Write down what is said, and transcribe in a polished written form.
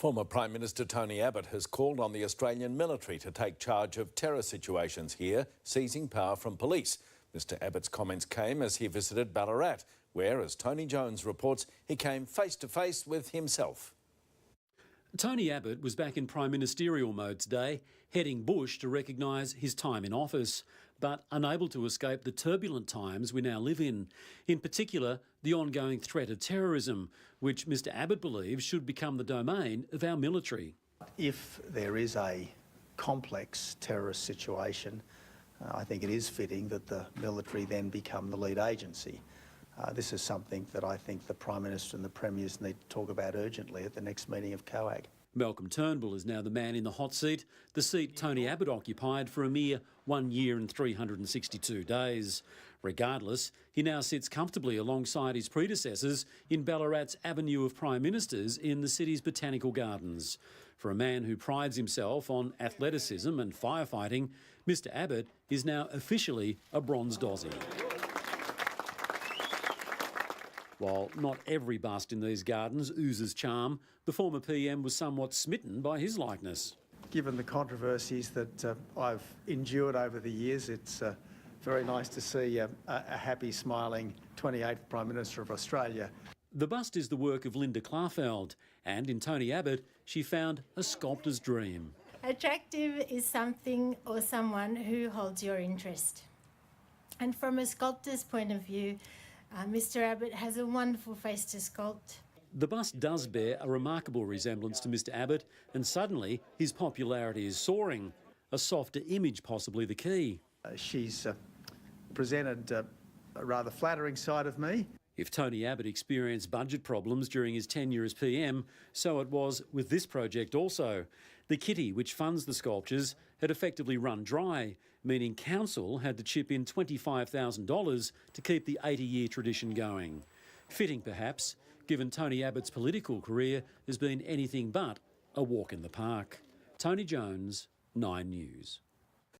Former Prime Minister Tony Abbott has called on the Australian military to take charge of terror situations here, seizing power from police. Mr Abbott's comments came as he visited Ballarat, where, as Tony Jones reports, he came face to face with himself. Tony Abbott was back in prime ministerial mode today, heading bush to recognise his time in office, but unable to escape the turbulent times we now live in particular the ongoing threat of terrorism, which Mr Abbott believes should become the domain of our military. If there is a complex terrorist situation, I think it is fitting that the military then become the lead agency. This is something that I think the Prime Minister and the Premiers need to talk about urgently at the next meeting of COAG. Malcolm Turnbull is now the man in the hot seat, the seat Tony Abbott occupied for a mere 1 year and 362 days. Regardless, he now sits comfortably alongside his predecessors in Ballarat's Avenue of Prime Ministers in the city's botanical gardens. For a man who prides himself on athleticism and firefighting, Mr Abbott is now officially a bronzed Aussie. While not every bust in these gardens oozes charm, the former PM was somewhat smitten by his likeness. Given the controversies that I've endured over the years, it's very nice to see a happy, smiling 28th Prime Minister of Australia. The bust is the work of Linda Clarfeld, and in Tony Abbott, she found a sculptor's dream. Attractive is something or someone who holds your interest. And from a sculptor's point of view, Mr Abbott has a wonderful face to sculpt. The bust does bear a remarkable resemblance to Mr Abbott, and suddenly his popularity is soaring. A softer image possibly the key. She's presented a rather flattering side of me. If Tony Abbott experienced budget problems during his tenure as PM, so it was with this project also. The kitty which funds the sculptures had effectively run dry, meaning council had to chip in $25,000 to keep the 80-year tradition going. Fitting perhaps, given Tony Abbott's political career has been anything but a walk in the park. Tony Jones, 9 News.